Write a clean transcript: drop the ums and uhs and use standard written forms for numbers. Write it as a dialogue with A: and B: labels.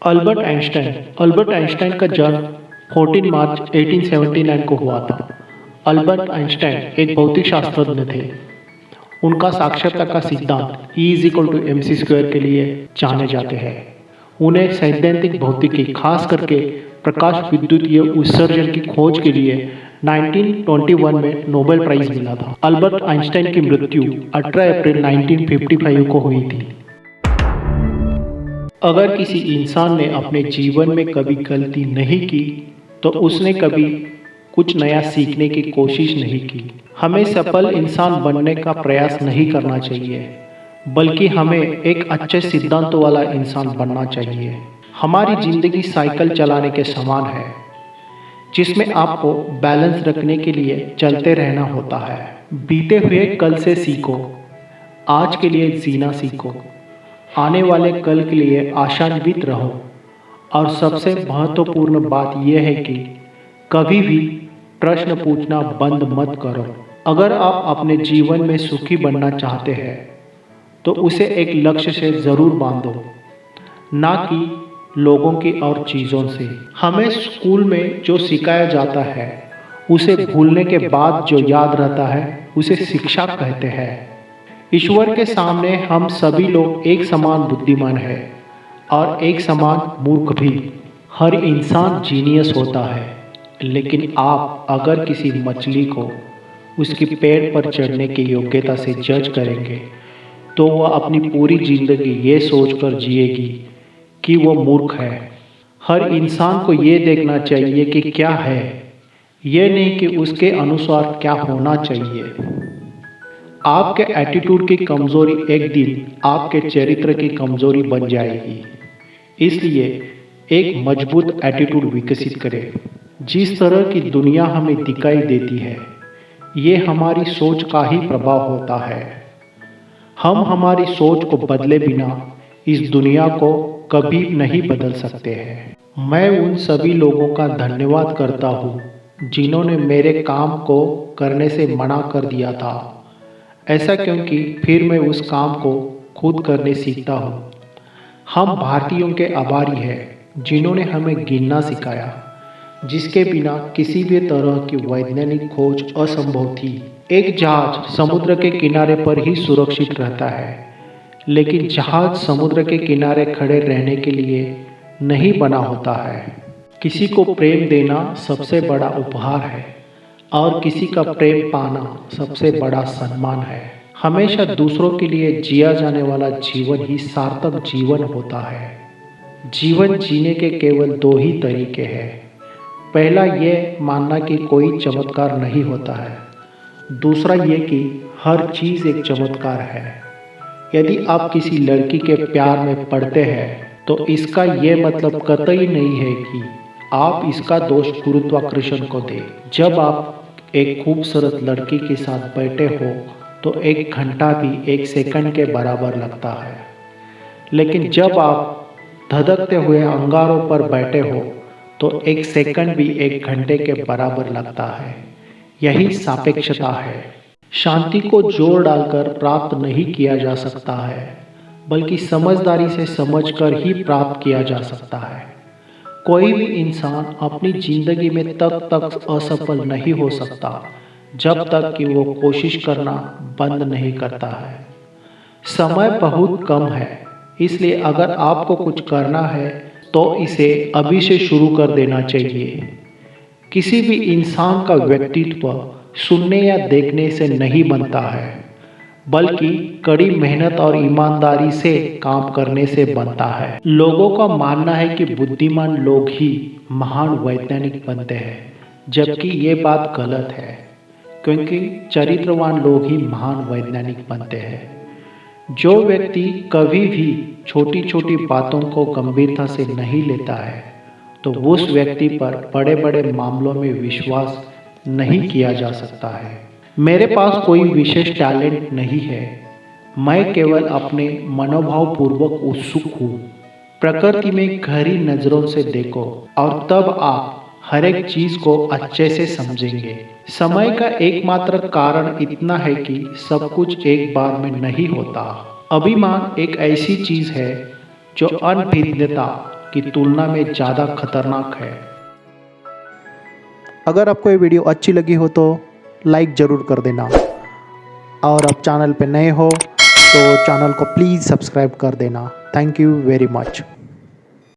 A: Albert Einstein का जन्म 14 मार्च 1879 को हुआ था। अल्बर्ट आइंस्टाइन एक भौतिक शास्त्रज्ञ थे। उनका साक्षरता का सिद्धांत E=mc² के लिए जाने जाते हैं। उन्हें सैद्धांतिक भौतिकी, खास करके प्रकाश विद्युतीय उत्सर्जन की खोज के लिए 1921 में नोबेल प्राइज मिला था। अल्बर्ट आइंस्टाइन की मृत्यु 18 अप्रैल 1955 को हुई थी। अगर किसी इंसान ने अपने जीवन में कभी गलती नहीं की तो उसने कभी कुछ नया सीखने की कोशिश नहीं की। हमें सफल इंसान बनने का प्रयास नहीं करना चाहिए, बल्कि हमें एक अच्छे सिद्धांतों वाला इंसान बनना चाहिए। हमारी जिंदगी साइकिल चलाने के समान है, जिसमें आपको बैलेंस रखने के लिए चलते रहना होता है। बीते हुए कल से सीखो, आज के लिए जीना सीखो, आने वाले कल के लिए आशान्वित रहो। और सबसे महत्वपूर्ण बात यह है कि कभी भी प्रश्न पूछना बंद मत करो। अगर आप अपने जीवन में सुखी बनना चाहते हैं तो उसे एक लक्ष्य से जरूर बांधो, ना कि लोगों की और चीज़ों से। हमें स्कूल में जो सिखाया जाता है उसे भूलने के बाद जो याद रहता है उसे शिक्षा कहते हैं। ईश्वर के सामने हम सभी लोग एक समान बुद्धिमान हैं और एक समान मूर्ख भी। हर इंसान जीनियस होता है, लेकिन आप अगर किसी मछली को उसकी पेड़ पर चढ़ने की योग्यता से जज करेंगे तो वह अपनी पूरी जिंदगी ये सोचकर जिएगी कि वो मूर्ख है। हर इंसान को ये देखना चाहिए कि क्या है, ये नहीं कि उसके अनुसार क्या होना चाहिए। आपके एटीट्यूड की कमजोरी एक दिन आपके चरित्र की कमजोरी बन जाएगी। इसलिए एक मजबूत एटीट्यूड विकसित करें। जिस तरह की दुनिया हमें दिखाई देती है, ये हमारी सोच का ही प्रभाव होता है। हम हमारी सोच को बदले बिना इस दुनिया को कभी नहीं बदल सकते हैं। मैं उन सभी लोगों का धन्यवाद करता हूँ जिन्होंने मेरे काम को करने से मना कर दिया था। ऐसा क्योंकि फिर मैं उस काम को खुद करने सीखता हूँ। हम भारतीयों के आभारी हैं जिन्होंने हमें गिनना सिखाया, जिसके बिना किसी भी तरह की वैज्ञानिक खोज असंभव थी। एक जहाज समुद्र के किनारे पर ही सुरक्षित रहता है, लेकिन जहाज समुद्र के किनारे खड़े रहने के लिए नहीं बना होता है। किसी को प्रेम देना सबसे बड़ा उपहार है और किसी का प्रेम पाना सबसे बड़ा सम्मान है। हमेशा दूसरों के लिए जिया जाने वाला जीवन ही सार्थक जीवन होता है। जीवन जीने के केवल दो ही तरीके हैं। पहला ये मानना कि कोई चमत्कार नहीं होता है, दूसरा ये कि हर चीज़ एक चमत्कार है। यदि आप किसी लड़की के प्यार में पड़ते हैं तो इसका ये मतलब कतई नहीं है कि आप इसका दोष गुरुत्वाकर्षण को दें। जब आप एक खूबसूरत लड़की के साथ बैठे हो तो एक घंटा भी एक सेकंड के बराबर लगता है, लेकिन जब आप धधकते हुए अंगारों पर बैठे हो तो एक सेकंड भी एक घंटे के बराबर लगता है। यही सापेक्षता है। शांति को जोर डालकर प्राप्त नहीं किया जा सकता है, बल्कि समझदारी से समझकर ही प्राप्त किया जा सकता है। कोई भी इंसान अपनी जिंदगी में तब तक असफल नहीं हो सकता जब तक कि वो कोशिश करना बंद नहीं करता है। समय बहुत कम है, इसलिए अगर आपको कुछ करना है तो इसे अभी से शुरू कर देना चाहिए। किसी भी इंसान का व्यक्तित्व सुनने या देखने से नहीं बनता है, बल्कि कड़ी मेहनत और ईमानदारी से काम करने से बनता है। लोगों का मानना है कि बुद्धिमान लोग ही महान वैज्ञानिक बनते हैं, जबकि ये बात गलत है, क्योंकि चरित्रवान लोग ही महान वैज्ञानिक बनते हैं। जो व्यक्ति कभी भी छोटी छोटी बातों को गंभीरता से नहीं लेता है तो उस व्यक्ति पर बड़े बड़े मामलों में विश्वास नहीं किया जा सकता है। मेरे पास कोई विशेष टैलेंट नहीं है, मैं केवल अपने मनोभाव पूर्वक उत्सुक हूँ। प्रकृति में गहरी नजरों से देखो और तब आप हर एक चीज को अच्छे से समझेंगे। समय का एकमात्र कारण इतना है कि सब कुछ एक बार में नहीं होता। अभिमान एक ऐसी चीज है जो अनभिज्ञता की तुलना में ज़्यादा खतरनाक है। अगर आपको ये वीडियो अच्छी लगी हो तो लाइक ज़रूर कर देना, और आप चैनल पे नए हो तो चैनल को प्लीज़ सब्सक्राइब कर देना। Thank you very much.